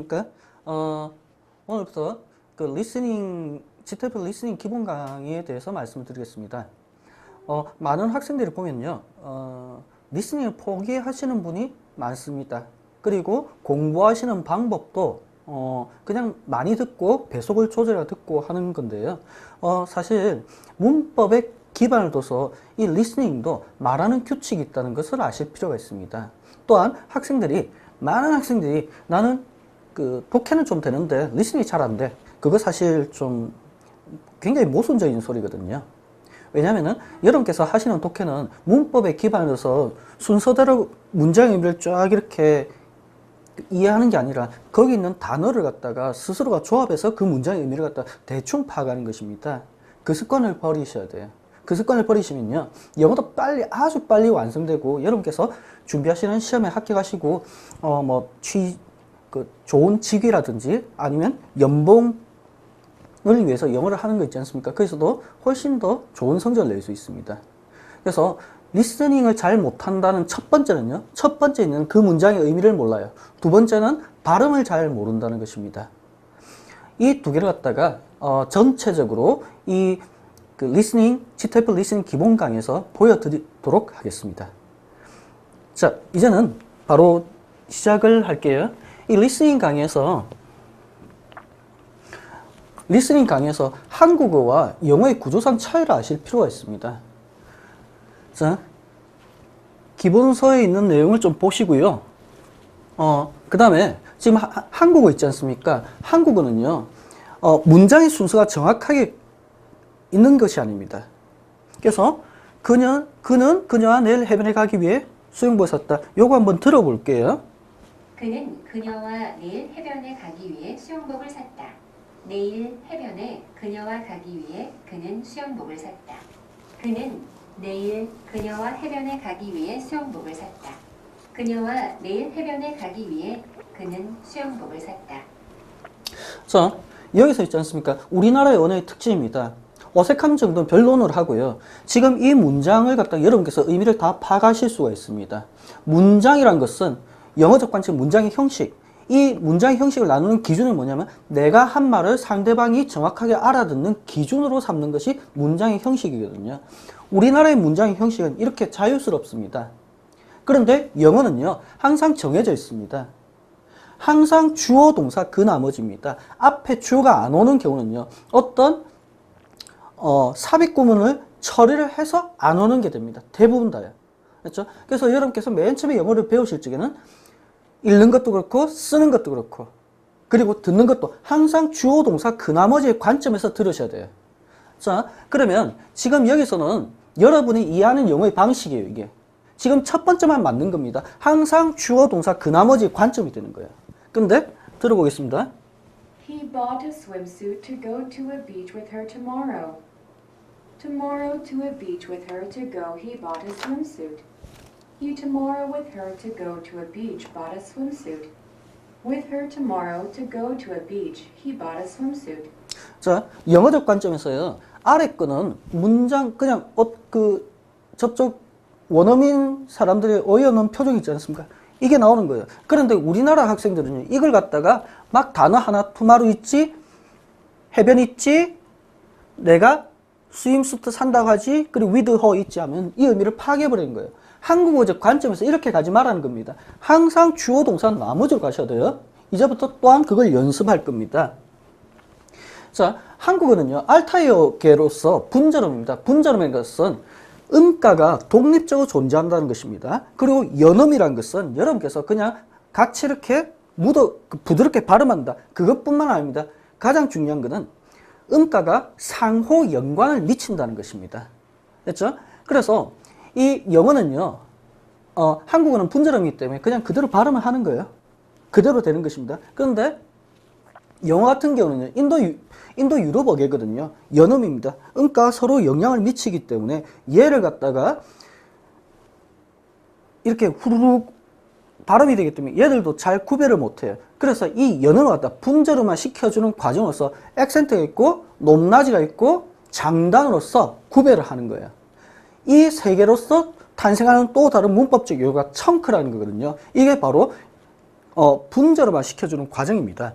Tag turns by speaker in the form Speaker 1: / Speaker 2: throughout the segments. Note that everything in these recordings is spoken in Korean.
Speaker 1: 안녕하십니까. 오늘부터 그 리스닝, GTFL 리스닝 기본 강의에 대해서 말씀을 드리겠습니다. 많은 학생들이 보면요, 리스닝을 포기하시는 분이 많습니다. 그리고 공부하시는 방법도 그냥 많이 듣고 배속을 조절해 듣고 하는 건데요. 사실 문법에 기반을 둬서 이 리스닝도 말하는 규칙이 있다는 것을 아실 필요가 있습니다. 또한 많은 학생들이 나는 그 독해는 좀 되는데 리스닝이 잘 안 돼. 그거 사실 좀 굉장히 모순적인 소리거든요. 왜냐면은 여러분께서 하시는 독해는 문법에 기반을 해서 순서대로 문장의 의미를 쫙 이렇게 이해하는 게 아니라 거기 있는 단어를 갖다가 스스로가 조합해서 그 문장의 의미를 갖다 대충 파악하는 것입니다. 그 습관을 버리셔야 돼요. 그 습관을 버리시면요, 영어도 아주 빨리 완성되고, 여러분께서 준비하시는 시험에 합격하시고, 좋은 직위라든지 아니면 연봉을 위해서 영어를 하는 거 있지 않습니까? 거기서도 훨씬 더 좋은 성적을 낼 수 있습니다. 그래서 리스닝을 잘 못한다는 첫 번째는 그 문장의 의미를 몰라요. 두 번째는 발음을 잘 모른다는 것입니다. 이 두 개를 갖다가 전체적으로 그 리스닝, GTFL 리스닝 기본 강의에서 보여드리도록 하겠습니다. 자, 이제는 바로 시작을 할게요. 이 리스닝 강의에서 한국어와 영어의 구조상 차이를 아실 필요가 있습니다. 자, 기본서에 있는 내용을 좀 보시고요. 그 다음에 지금 한국어 있지 않습니까? 한국어는요, 문장의 순서가 정확하게 있는 것이 아닙니다. 그래서 그는 그녀와 내일 해변에 가기 위해 수영복을 샀다. 요거 한번 들어볼게요.
Speaker 2: 그는 그녀와 내일 해변에 가기 위해 수영복을 샀다. 내일 해변에 그녀와 가기 위해 그는 수영복을 샀다. 그는 내일 그녀와 해변에 가기 위해 수영복을 샀다. 그녀와 내일 해변에 가기 위해 그는 수영복을 샀다.
Speaker 1: 자, 여기서 있지 않습니까? 우리나라의 언어의 특징입니다. 어색함 정도는 변론을 하고요. 지금 이 문장을 갖다가 여러분께서 의미를 다 파악하실 수가 있습니다. 문장이란 것은 영어적 관점 문장의 형식, 이 문장의 형식을 나누는 기준은 뭐냐면 내가 한 말을 상대방이 정확하게 알아듣는 기준으로 삼는 것이 문장의 형식이거든요. 우리나라의 문장의 형식은 이렇게 자유스럽습니다. 그런데 영어는요, 항상 정해져 있습니다. 항상 주어, 동사, 그 나머지입니다. 앞에 주어가 안 오는 경우는요, 어떤 삽입 구문을 처리를 해서 안 오는 게 됩니다. 대부분 다요. 그렇죠? 그래서 여러분께서 맨 처음에 영어를 배우실 적에는 읽는 것도 그렇고 쓰는 것도 그렇고 그리고 듣는 것도 항상 주어, 동사, 그 나머지의 관점에서 들으셔야 돼요. 자, 그러면 지금 여기서는 여러분이 이해하는 영어의 방식이에요, 이게. 지금 첫 번째만 맞는 겁니다. 항상 주어, 동사, 그 나머지의 관점이 되는 거예요. 근데 들어보겠습니다.
Speaker 3: He bought a swimsuit to go to a beach with her tomorrow. Tomorrow to a beach with her to go, he bought a swimsuit. He tomorrow with her to go to a beach bought a swimsuit. With her tomorrow to go to a beach, he bought a swimsuit.
Speaker 1: 자, 영어적 관점에서요, 아래 거는 문장, 그냥, 저쪽 원어민 사람들의 어이없는 표정이 있지 않습니까? 이게 나오는 거예요. 그런데 우리나라 학생들은요, 이걸 갖다가 막 단어 하나, 투마루 있지, 해변 있지, 내가 스윙수트 산다고 하지, 그리고 with her 있지 하면 이 의미를 파괴해버리는 거예요. 한국어적 관점에서 이렇게 가지 말라는 겁니다. 항상 주어, 동사, 나머지로 가셔야 돼요. 이제부터 또한 그걸 연습할 겁니다. 자, 한국어는요, 알타이어계로서 분절음입니다. 분절음인 것은 음가가 독립적으로 존재한다는 것입니다. 그리고 연음이란 것은 여러분께서 그냥 같이 이렇게 부드럽게 발음한다. 그것뿐만 아닙니다. 가장 중요한 것은 음가가 상호 연관을 미친다는 것입니다. 됐죠? 그래서 이 영어는요, 한국어는 분절음이기 때문에 그냥 그대로 발음을 하는 거예요. 그대로 되는 것입니다. 그런데 영어 같은 경우는요, 인도 유럽어계거든요. 연음입니다. 음가가 서로 영향을 미치기 때문에 얘를 갖다가 이렇게 후루룩 발음이 되기 때문에 얘들도 잘 구별을 못해요. 그래서 이 연음을 갖다 분절음만 시켜주는 과정으로서 액센트가 있고 높낮이가 있고 장단으로서 구별을 하는 거예요. 이 세 개로서 탄생하는 또 다른 문법적 요소가 청크라는 거거든요. 이게 바로 분절음화 시켜주는 과정입니다.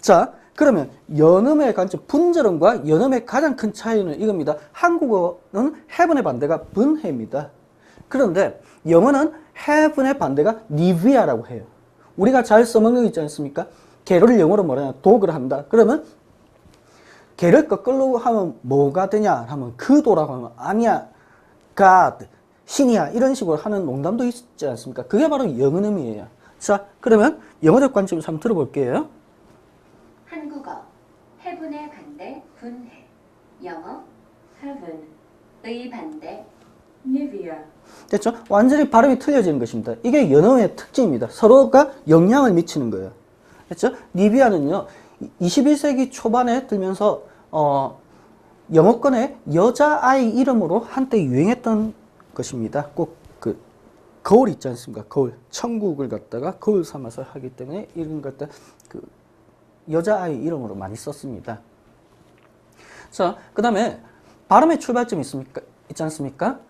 Speaker 1: 자, 그러면 연음의 관점, 분절음과 연음의 가장 큰 차이는 이겁니다. 한국어는 have의 반대가 분해입니다. 그런데 영어는 have의 반대가 live야라고 해요. 우리가 잘 써먹는 거 있지 않습니까? 개를 영어로 뭐라냐? dog를 한다. 그러면 개를 거꾸로 하면 뭐가 되냐 하면 그도라고 하면 아니야, God, 신이야 이런 식으로 하는 농담도 있지 않습니까? 그게 바로 영어음이에요. 자, 그러면 영어적 관점에서 한번 들어볼게요.
Speaker 2: 한국어 해분의 반대 분해. 영어
Speaker 3: Heaven.
Speaker 2: 의 반대
Speaker 3: Nivea.
Speaker 1: 됐죠? 완전히 발음이 틀려지는 것입니다. 이게 연어의 특징입니다. 서로가 영향을 미치는 거예요. 됐죠? 리비아는요, 21세기 초반에 들면서, 영어권의 여자아이 이름으로 한때 유행했던 것입니다. 꼭 그, 거울 있지 않습니까? 거울. 천국을 갖다가 거울 삼아서 하기 때문에 이런 것 갖다 그, 여자아이 이름으로 많이 썼습니다. 자, 그 다음에 발음의 출발점이 있지 않습니까?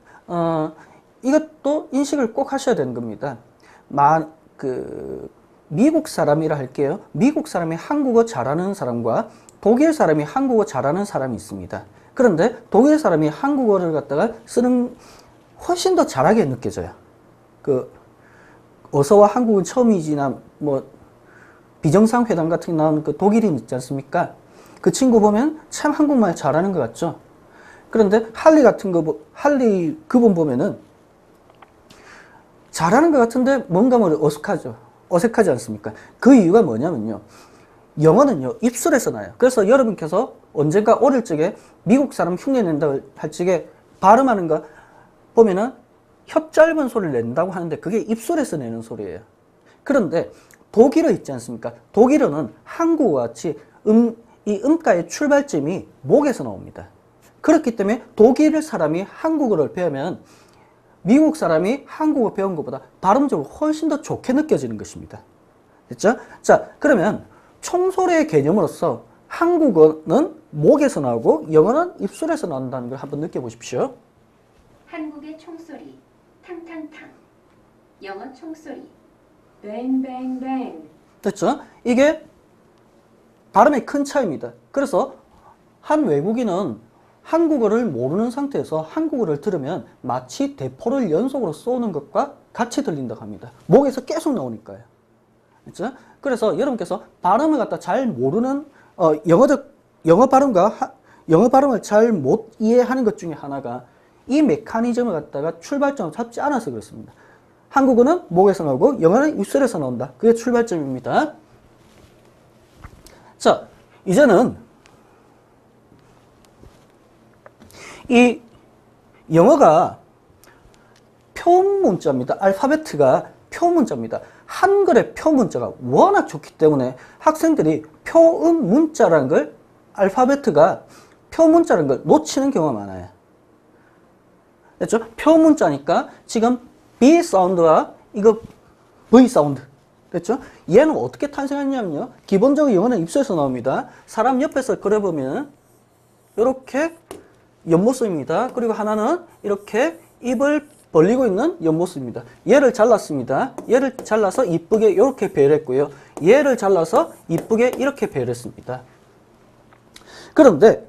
Speaker 1: 이것도 인식을 꼭 하셔야 되는 겁니다. 미국 사람이라 할게요. 미국 사람이 한국어 잘하는 사람과 독일 사람이 한국어 잘하는 사람이 있습니다. 그런데 독일 사람이 한국어를 갖다가 쓰는 훨씬 더 잘하게 느껴져요. 어서와 한국은 처음이지나 뭐 비정상회담 같은 게 나오는 그 독일인 있지 않습니까? 그 친구 보면 참 한국말 잘하는 것 같죠? 그런데 할리 그분 보면은 잘하는 것 같은데 뭔가 어색하지 않습니까? 그 이유가 뭐냐면요. 영어는요, 입술에서 나요. 그래서 여러분께서 언젠가 어릴 적에 미국 사람 흉내 낸다 할 적에 발음하는 거 보면은 혀 짧은 소리를 낸다고 하는데 그게 입술에서 내는 소리예요. 그런데 독일어 있지 않습니까? 독일어는 한국과 같이 이 음가의 출발점이 목에서 나옵니다. 그렇기 때문에 독일 사람이 한국어를 배우면 미국 사람이 한국어 배운 것보다 발음적으로 훨씬 더 좋게 느껴지는 것입니다. 됐죠? 자, 그러면 총소리의 개념으로서 한국어는 목에서 나오고 영어는 입술에서 나온다는 걸 한번 느껴보십시오.
Speaker 2: 한국의 총소리 탕탕탕. 영어 총소리
Speaker 3: Bang, bang, bang.
Speaker 1: 됐죠? 이게 발음의 큰 차이입니다. 그래서 한 외국인은 한국어를 모르는 상태에서 한국어를 들으면 마치 대포를 연속으로 쏘는 것과 같이 들린다고 합니다. 목에서 계속 나오니까요. 그렇죠? 그래서 여러분께서 발음을 갖다 잘 모르는 영어 발음을 잘 못 이해하는 것 중에 하나가 이 메커니즘을 갖다가 출발점을 잡지 않아서 그렇습니다. 한국어는 목에서 나오고 영어는 입술에서 나온다. 그게 출발점입니다. 자, 이제는 이 영어가 표문자입니다. 알파벳가 표문자입니다. 한글의 표문자가 워낙 좋기 때문에 학생들이 표음문자라는 걸 알파벳가 표문자라는 걸 놓치는 경우가 많아요. 됐죠? 표문자니까 지금 B 사운드와 이거 V 사운드. 됐죠? 얘는 어떻게 탄생했냐면요. 기본적으로 영어는 입술에서 나옵니다. 사람 옆에서 그려보면 이렇게 옆모습입니다. 그리고 하나는 이렇게 입을 벌리고 있는 옆모습입니다. 얘를 잘랐습니다. 얘를 잘라서 이쁘게 이렇게 배열했고요. 얘를 잘라서 이쁘게 이렇게 배열했습니다. 그런데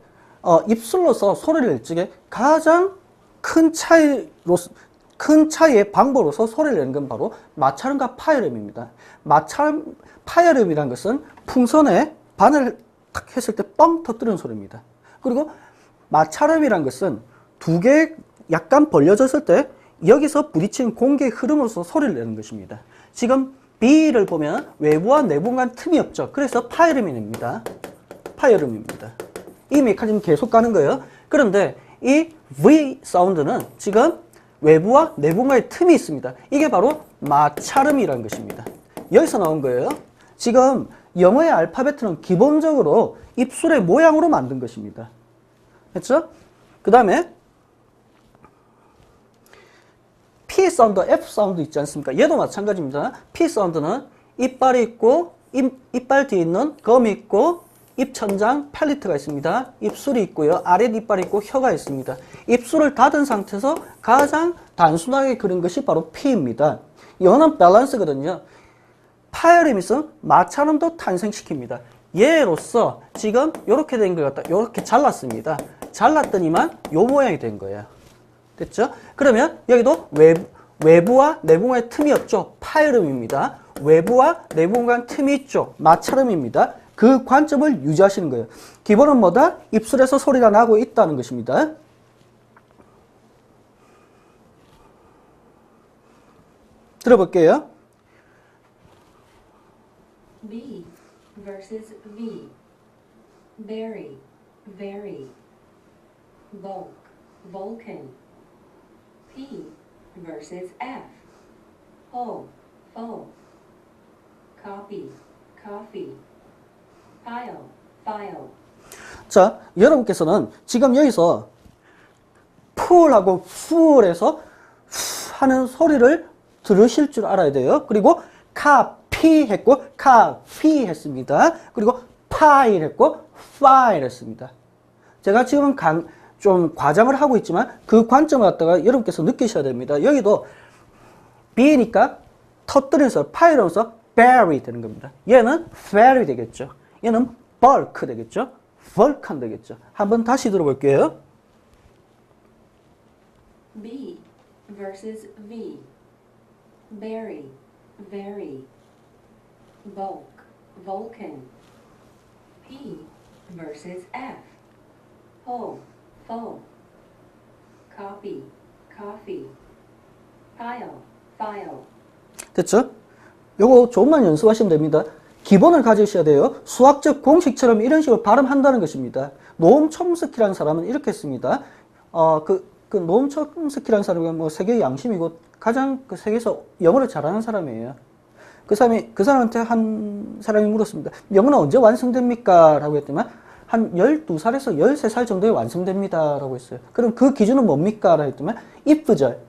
Speaker 1: 입술로서 소리를 낼 적에 가장 큰 차이의 방법으로서 소리를 내는 건 바로 마찰음과 파열음입니다. 파열음이란 것은 풍선에 바늘을 탁 했을 때 뻥 터뜨리는 소리입니다. 그리고 마찰음이란 것은 두 개 약간 벌려졌을 때 여기서 부딪히는 공기의 흐름으로서 소리를 내는 것입니다. 지금 B를 보면 외부와 내부 간 틈이 없죠. 그래서 파열음이 납니다. 파열음입니다. 이 메커니즘 계속 가는 거예요. 그런데 이 V 사운드는 지금 외부와 내부간의 틈이 있습니다. 이게 바로 마찰음이라는 것입니다. 여기서 나온 거예요. 지금 영어의 알파벳은 기본적으로 입술의 모양으로 만든 것입니다. 됐죠? 그 다음에 P 사운드, F 사운드 있지 않습니까? 얘도 마찬가지입니다. P 사운드는 이빨이 있고 이빨 뒤에 있는 검이 있고 입천장, 팔리트가 있습니다. 입술이 있고요. 아랫 이빨이 있고 혀가 있습니다. 입술을 닫은 상태에서 가장 단순하게 그린 것이 바로 P입니다. 영어는 밸런스거든요. 파이오리미스는 마찰음도 탄생시킵니다. 얘로서 지금 이렇게 된 것 같다. 이렇게 잘랐습니다. 잘랐더니만 요 모양이 된 거예요. 됐죠? 그러면 여기도 외부와 내부 공간의 틈이 없죠. 파이오리미입니다. 외부와 내부 공간 틈이 있죠. 마찰음입니다. 그 관점을 유지하시는 거예요. 기본은 뭐다? 입술에서 소리가 나고 있다는 것입니다. 들어볼게요.
Speaker 2: B versus V. Berry, very. Bulk, Vulcan. P versus F. Full, full. Copy, coffee. File, file.
Speaker 1: 자, 여러분께서는 지금 여기서 풀하고 풀에서 하는 소리를 들으실 줄 알아야 돼요. 그리고 카피 했고 카피 했습니다. 그리고 파일 했고 파일 했습니다. 제가 지금 좀 과장을 하고 있지만 그 관점을 갖다가 여러분께서 느끼셔야 됩니다. 여기도 B니까 터뜨려서 파일하면서 berry 되는 겁니다. 얘는 very 되겠죠. 얘는 bulk 되겠죠. vulcan 되겠죠. 한번 다시 들어볼게요.
Speaker 2: B versus V. Berry, very. Bulk, Vulcan. P versus F. Full, full. Copy, coffee. File, file.
Speaker 1: 됐죠? 요거 조금만 연습하시면 됩니다. 기본을 가지셔야 돼요. 수학적 공식처럼 이런 식으로 발음한다는 것입니다. 노엄 촘스키라는 사람은 이렇게 했습니다. 그 노엄 촘스키라는 사람은 뭐 세계의 양심이고 가장 그 세계에서 영어를 잘하는 사람이에요. 그 사람한테 한 사람이 물었습니다. 영어는 언제 완성됩니까? 라고 했더니 한 12살에서 13살 정도에 완성됩니다. 라고 했어요. 그럼 그 기준은 뭡니까? 라고 했더니 if절,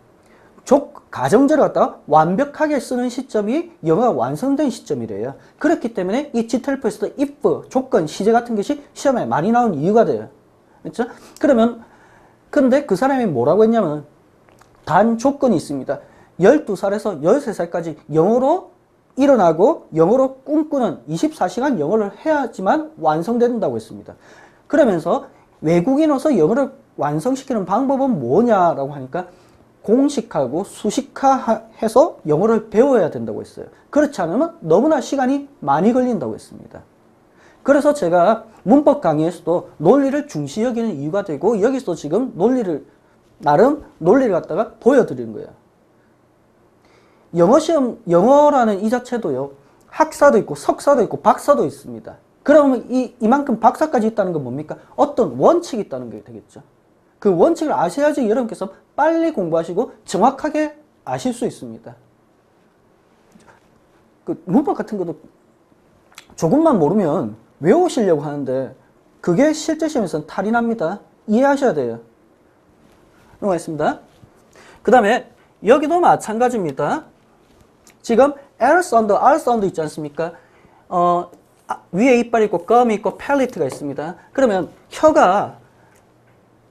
Speaker 1: 가정절을 갖다가 완벽하게 쓰는 시점이 영어가 완성된 시점이래요. 그렇기 때문에 이 GTLF에서도 if, 조건, 시제 같은 것이 시험에 많이 나온 이유가 돼요. 그렇죠? 그러면 근데 그 사람이 뭐라고 했냐면 단 조건이 있습니다. 12살에서 13살까지 영어로 일어나고 영어로 꿈꾸는 24시간 영어를 해야지만 완성된다고 했습니다. 그러면서 외국인으로서 영어를 완성시키는 방법은 뭐냐라고 하니까 공식하고 수식화해서 영어를 배워야 된다고 했어요. 그렇지 않으면 너무나 시간이 많이 걸린다고 했습니다. 그래서 제가 문법 강의에서도 논리를 중시 여기는 이유가 되고 여기서 지금 나름 논리를 갖다가 보여드리는 거예요. 영어 시험, 영어라는 이 자체도요, 학사도 있고 석사도 있고 박사도 있습니다. 그러면 이만큼 박사까지 있다는 건 뭡니까? 어떤 원칙이 있다는 게 되겠죠. 그 원칙을 아셔야지 여러분께서 빨리 공부하시고 정확하게 아실 수 있습니다. 그 문법 같은 것도 조금만 모르면 외우시려고 하는데 그게 실제 시험에서는 탈이 납니다. 이해하셔야 돼요. 넘어가겠습니다. 그 다음에 여기도 마찬가지입니다. 지금 L 사운드, R 사운드 있지 않습니까? 위에 이빨이 있고 껌이 있고 팰리트가 있습니다. 그러면 혀가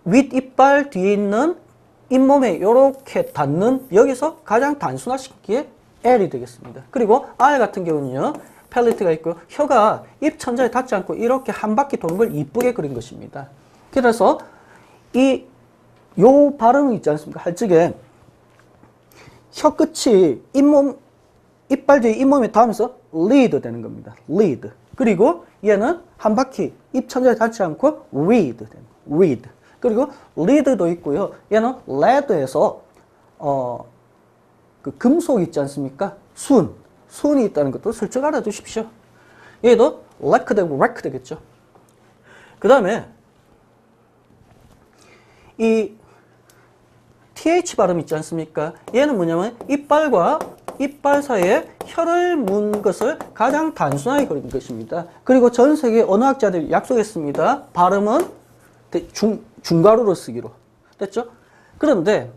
Speaker 1: 윗이빨 뒤에 있는 잇몸에 이렇게 닿는 여기서 가장 단순화시키기에 L이 되겠습니다. 그리고 R 같은 경우는요, 팰리트가 있고 혀가 입 천장에 닿지 않고 이렇게 한 바퀴 도는 걸 이쁘게 그린 것입니다. 그래서 요 발음이 있지 않습니까? 할 적에 혀 끝이 이빨 뒤에 잇몸에 닿으면서 lead 되는 겁니다. lead. 그리고 얘는 한 바퀴 입 천장에 닿지 않고 read. 그리고 lead도 있고요. 얘는 lead에서 그 금속 있지 않습니까? 순이 있다는 것도 슬쩍 알아두십시오. 얘도 lack 되고 rack 되겠죠. 그 다음에 이 th 발음 있지 않습니까? 얘는 뭐냐면 이빨과 이빨 사이에 혀를 문 것을 가장 단순하게 그린 것입니다. 그리고 전 세계 언어학자들이 약속했습니다. 발음은 중가루로 쓰기로. 됐죠? 그런데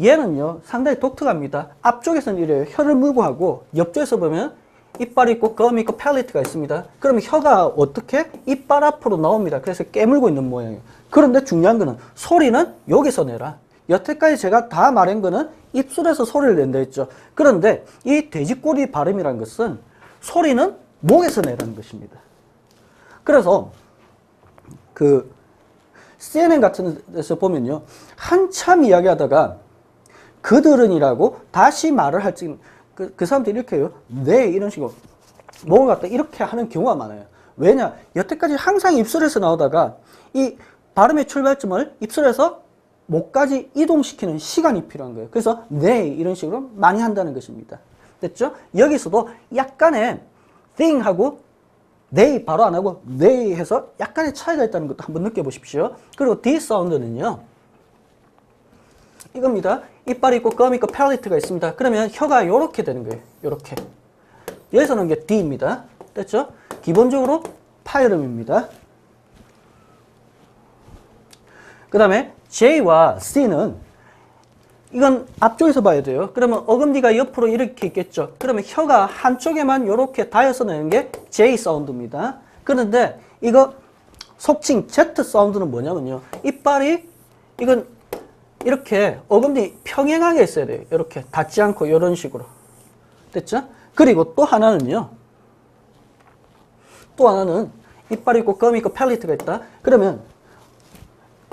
Speaker 1: 얘는요, 상당히 독특합니다. 앞쪽에서는 이래요. 혀를 물고 하고, 옆쪽에서 보면 이빨이 있고, 껌이 있고, 팰리트가 있습니다. 그러면 혀가 어떻게? 이빨 앞으로 나옵니다. 그래서 깨물고 있는 모양이에요. 그런데 중요한 거는 소리는 여기서 내라. 여태까지 제가 다 말한 거는 입술에서 소리를 낸다 했죠. 그런데 이 돼지꼬리 발음이라는 것은 소리는 목에서 내라는 것입니다. 그래서 그 CNN 같은 데서 보면요, 한참 이야기하다가 그들은이라고 다시 말을 할 때 그 사람들이 이렇게 해요. 네, 이런 식으로 목을 갖다 이렇게 하는 경우가 많아요. 왜냐? 여태까지 항상 입술에서 나오다가 이 발음의 출발점을 입술에서 목까지 이동시키는 시간이 필요한 거예요. 그래서 네, 이런 식으로 많이 한다는 것입니다. 됐죠? 여기서도 약간의 thing하고 they 바로 안 하고 they 해서 약간의 차이가 있다는 것도 한번 느껴보십시오. 그리고 D 사운드는요, 이겁니다. 이빨이 있고 껌이 있고 팔리트가 있습니다. 그러면 혀가 이렇게 되는 거예요. 이렇게. 여기서는 게 D입니다. 됐죠? 기본적으로 파이름입니다. 그 다음에 J와 C는 이건 앞쪽에서 봐야 돼요. 그러면 어금니가 옆으로 이렇게 있겠죠. 그러면 혀가 한쪽에만 이렇게 닿아서 내는 게 J 사운드입니다. 그런데 이거 속칭 Z 사운드는 뭐냐면요, 이빨이 이건 이렇게 어금니 평행하게 있어야 돼요. 이렇게 닿지 않고 이런 식으로. 됐죠? 그리고 또 하나는요, 또 하나는 이빨이 있고 껌이 있고 팔리트가 있다. 그러면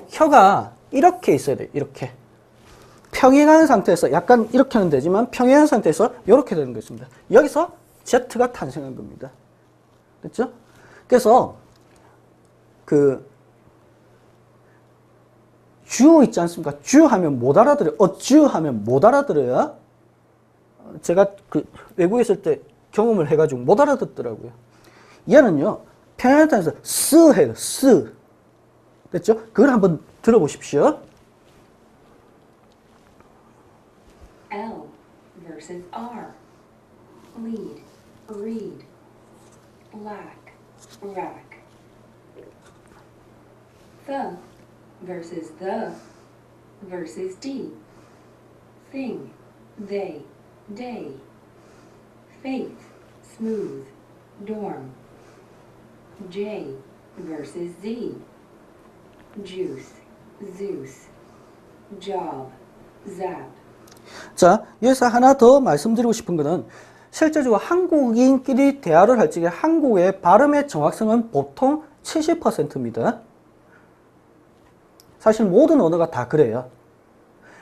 Speaker 1: 혀가 이렇게 있어야 돼요. 이렇게. 평행한 상태에서 약간 이렇게 하면 되지만 평행한 상태에서 이렇게 되는 것입니다. 여기서 Z가 탄생한 겁니다. 됐죠? 그래서 그 주 있지 않습니까? 주 하면 못 알아들어요. 주 하면 못 알아들어요. 제가 그 외국에 있을 때 경험을 해가지고 못 알아듣더라고요. 얘는요, 평행한 상태에서 스 해요. 스. 됐죠? 그걸 한번 들어보십시오.
Speaker 2: L versus R. Lead, read, black, rack. The versus the versus D. Thing, they, day. Faith, smooth, dorm. J versus Z. Juice, Zeus. Job, zap.
Speaker 1: 자, 여기서 하나 더 말씀드리고 싶은 거는 실제적으로 한국인끼리 대화를 할 적에 한국의 발음의 정확성은 보통 70%입니다. 사실 모든 언어가 다 그래요.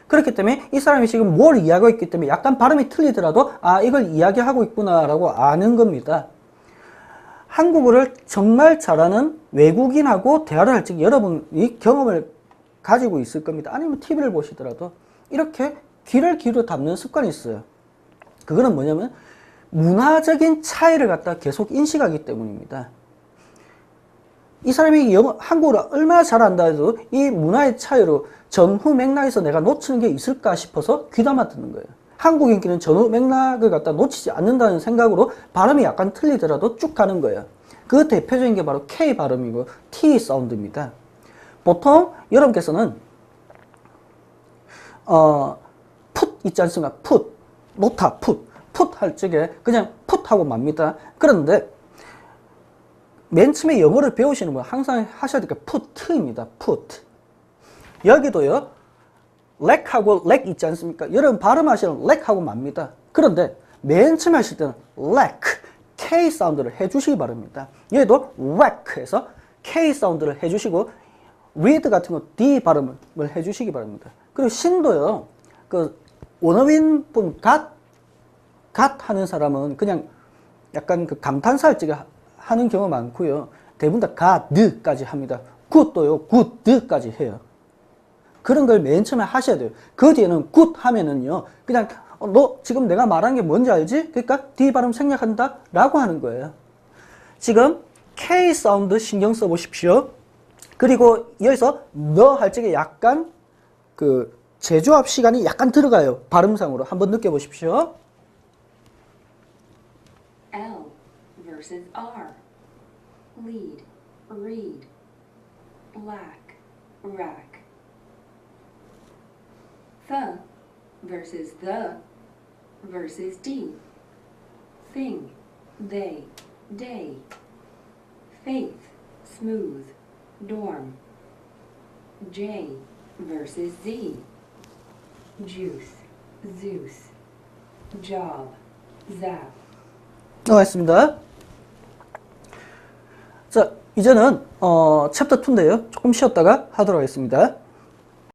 Speaker 1: 그렇기 때문에 이 사람이 지금 뭘 이야기하고 있기 때문에 약간 발음이 틀리더라도 아, 이걸 이야기하고 있구나라고 아는 겁니다. 한국어를 정말 잘하는 외국인하고 대화를 할 적에 여러분이 경험을 가지고 있을 겁니다. 아니면 TV를 보시더라도 이렇게 귀를 귀로 담는 습관이 있어요. 그거는 뭐냐면 문화적인 차이를 갖다 계속 인식하기 때문입니다. 이 사람이 한국어를 얼마나 잘한다 해도 이 문화의 차이로 전후 맥락에서 내가 놓치는 게 있을까 싶어서 귀담아 듣는 거예요. 한국인끼리는 전후 맥락을 갖다 놓치지 않는다는 생각으로 발음이 약간 틀리더라도 쭉 가는 거예요. 그 대표적인 게 바로 K 발음이고 T 사운드입니다. 보통 여러분께서는 풋 있지 않습니까? 풋, 놓다, 풋 할 적에 그냥 풋 하고 맙니다. 그런데 맨 처음에 영어를 배우시는 분 항상 하셔야 될 게 풋입니다. 풋. 여기도요, 렉하고 렉 있지 않습니까? 여러분 발음하시는 렉하고 맙니다. 그런데 맨 처음에 하실 때는 렉, K 사운드를 해주시기 바랍니다. 얘도 렉해서 K 사운드를 해주시고 read 같은 거 D 발음을 해주시기 바랍니다. 그리고 신도요, 그 원어민 분 갓 하는 사람은 그냥 약간 그 감탄사 할 적에 하는 경우가 많고요. 대부분 다 갓까지 합니다. 굿도요, 굿까지 해요. 그런 걸 맨 처음에 하셔야 돼요. 그 뒤에는 굿 하면은요, 그냥 너 지금 내가 말한 게 뭔지 알지? 그러니까 D 발음 생략한다 라고 하는 거예요. 지금 K 사운드 신경 써 보십시오. 그리고 여기서 너 할 적에 약간 그 재조합 시간이 약간 들어가요. 발음상으로 한번 느껴보십시오.
Speaker 2: L versus R. Lead, read, black, rack. The versus the versus D. Thing, they, day. Faith, smooth, dorm. J versus Z.
Speaker 3: juice, Zeus, job, zap.
Speaker 1: 나와있습니다. 자, 이제는 챕터 2인데요. 조금 쉬었다가 하도록 하겠습니다.